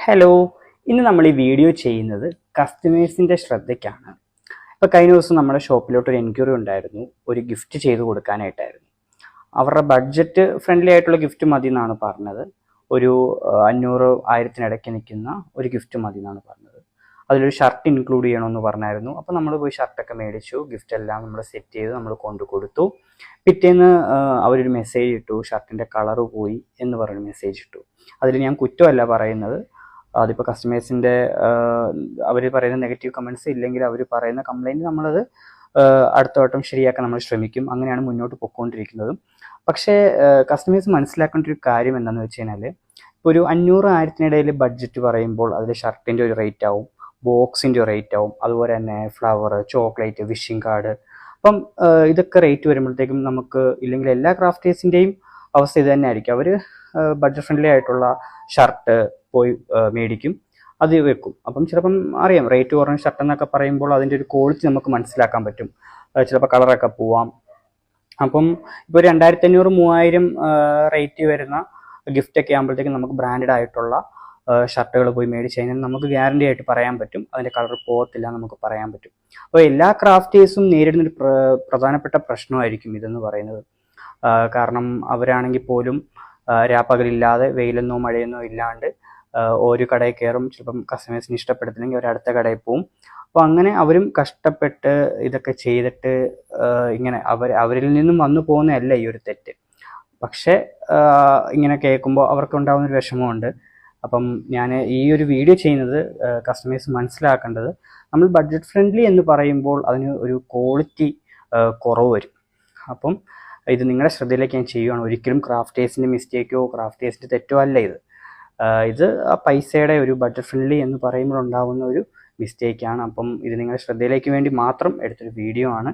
Hello, ഇന്ന് നമ്മൾ ഈ വീഡിയോ ചെയ്യുന്നത് കസ്റ്റമേഴ്സിൻ്റെ ശ്രദ്ധയ്ക്കാണ്. ഇപ്പോൾ കഴിഞ്ഞ ദിവസം നമ്മുടെ ഷോപ്പിലോട്ട് ഒരു എൻക്വയറി ഉണ്ടായിരുന്നു, ഒരു ഗിഫ്റ്റ് ചെയ്ത് കൊടുക്കാനായിട്ടായിരുന്നു. അവരുടെ ബഡ്ജറ്റ് ഫ്രണ്ട്ലി ആയിട്ടുള്ള ഗിഫ്റ്റ് മതി എന്നാണ് പറഞ്ഞത്. ഒരു 500-1000 നിൽക്കുന്ന ഒരു ഗിഫ്റ്റ് മതി എന്നാണ് പറഞ്ഞത്. അതിലൊരു ഷർട്ട് ഇൻക്ലൂഡ് ചെയ്യണമെന്ന് പറഞ്ഞായിരുന്നു. അപ്പോൾ നമ്മൾ പോയി ഷർട്ടൊക്കെ മേടിച്ചു, ഗിഫ്റ്റ് എല്ലാം നമ്മൾ സെറ്റ് ചെയ്ത് നമ്മൾ കൊണ്ടു കൊടുത്തു. പിറ്റേന്ന് അവരൊരു മെസ്സേജ് ഇട്ടു, ഷർട്ടിൻ്റെ കളറ് പോയി എന്ന് പറഞ്ഞൊരു മെസ്സേജ് ഇട്ടു. അതിൽ ഞാൻ കുറ്റമല്ല പറയുന്നത്, അതിപ്പോൾ കസ്റ്റമേഴ്സിൻ്റെ അവർ പറയുന്ന നെഗറ്റീവ് കമൻറ്റ്സ് ഇല്ലെങ്കിൽ അവർ പറയുന്ന കംപ്ലൈൻറ്റ് നമ്മളത് അടുത്ത വട്ടം ശരിയാക്കാൻ നമ്മൾ ശ്രമിക്കും. അങ്ങനെയാണ് മുന്നോട്ട് പൊയ്ക്കൊണ്ടിരിക്കുന്നതും. പക്ഷേ കസ്റ്റമേഴ്സ് മനസ്സിലാക്കേണ്ട ഒരു കാര്യം എന്താണെന്ന് വെച്ച് കഴിഞ്ഞാൽ, ഇപ്പോൾ ഒരു 500-1000 ബഡ്ജറ്റ് പറയുമ്പോൾ അതിൽ ഷർട്ടിൻ്റെ ഒരു റേറ്റ് ആവും, ബോക്സിൻ്റെ റേറ്റ് ആവും, അതുപോലെ തന്നെ ഫ്ലവർ, ചോക്ലേറ്റ്, വിഷിംഗ് കാർഡ്. അപ്പം ഇതൊക്കെ റേറ്റ് വരുമ്പോഴത്തേക്കും നമുക്ക് ഇല്ലെങ്കിൽ എല്ലാ ക്രാഫ്റ്റേഴ്സിൻ്റെയും അവസ്ഥ ഇത് തന്നെ ആയിരിക്കും. അവർ ബഡ്ജറ്റ് ഫ്രണ്ട്ലി ആയിട്ടുള്ള ഷർട്ട് പോയി മേടിക്കും, അത് വെക്കും. അപ്പം ചിലപ്പം അറിയാം, റേറ്റ് കുറഞ്ഞ ഷർട്ട് എന്നൊക്കെ പറയുമ്പോൾ അതിൻ്റെ ഒരു ക്വാളിറ്റി നമുക്ക് മനസ്സിലാക്കാൻ പറ്റും. ചിലപ്പോൾ കളറൊക്കെ പോവാം. അപ്പം ഇപ്പോൾ 2500-3000 റേറ്റ് വരുന്ന ഗിഫ്റ്റൊക്കെ ആകുമ്പോഴത്തേക്കും നമുക്ക് ബ്രാൻഡഡ് ആയിട്ടുള്ള ഷർട്ടുകൾ പോയി മേടിച്ച് കഴിഞ്ഞാൽ നമുക്ക് ഗ്യാരണ്ടി ആയിട്ട് പറയാൻ പറ്റും, അതിൻ്റെ കളർ പോകത്തില്ല നമുക്ക് പറയാൻ പറ്റും. അപ്പോൾ എല്ലാ ക്രാഫ്റ്റേഴ്സും നേരിടുന്നൊരു പ്രധാനപ്പെട്ട പ്രശ്നമായിരിക്കും ഇതെന്ന് പറയുന്നത്. കാരണം അവരാണെങ്കിൽ പോലും രാപ്പകലില്ലാതെ വെയിലെന്നോ മഴയെന്നോ ഇല്ലാണ്ട് ഒരു കടയിൽ കയറും. ചിലപ്പം കസ്റ്റമേഴ്സിന് ഇഷ്ടപ്പെടുത്തില്ലെങ്കിൽ അവർ അടുത്ത കടയിൽ പോവും. അപ്പോൾ അങ്ങനെ അവരും കഷ്ടപ്പെട്ട് ഇതൊക്കെ ചെയ്തിട്ട് ഇങ്ങനെ അവരിൽ നിന്നും വന്നു പോകുന്നതല്ല ഈ ഒരു തെറ്റ്. പക്ഷേ ഇങ്ങനെ കേൾക്കുമ്പോൾ അവർക്കുണ്ടാകുന്നൊരു വിഷമമുണ്ട്. അപ്പം ഞാൻ ഈ ഒരു വീഡിയോ ചെയ്യുന്നത് കസ്റ്റമേഴ്സ് മനസ്സിലാക്കേണ്ടത്, നമ്മൾ ബഡ്ജറ്റ് ഫ്രണ്ട്ലി എന്ന് പറയുമ്പോൾ അതിന് ഒരു ക്വാളിറ്റി കുറവ് വരും. അപ്പം ഇത് നിങ്ങളുടെ ശ്രദ്ധയിലേക്ക് ഞാൻ ചെയ്യുകയാണ്. ഒരിക്കലും ക്രാഫ്റ്റേഴ്സിൻ്റെ മിസ്റ്റേക്കോ ക്രാഫ്റ്റേഴ്സിൻ്റെ തെറ്റോ അല്ല ഇത്. ഇത് ആ പൈസയുടെ ഒരു ബഡ്ജറ്റ് ഫ്രണ്ട്ലി എന്ന് പറയുമ്പോൾ ഉണ്ടാകുന്ന ഒരു മിസ്റ്റേക്കാണ്. അപ്പം ഇത് നിങ്ങളുടെ ശ്രദ്ധയിലേക്ക് വേണ്ടി മാത്രം എടുത്തൊരു വീഡിയോ ആണ്.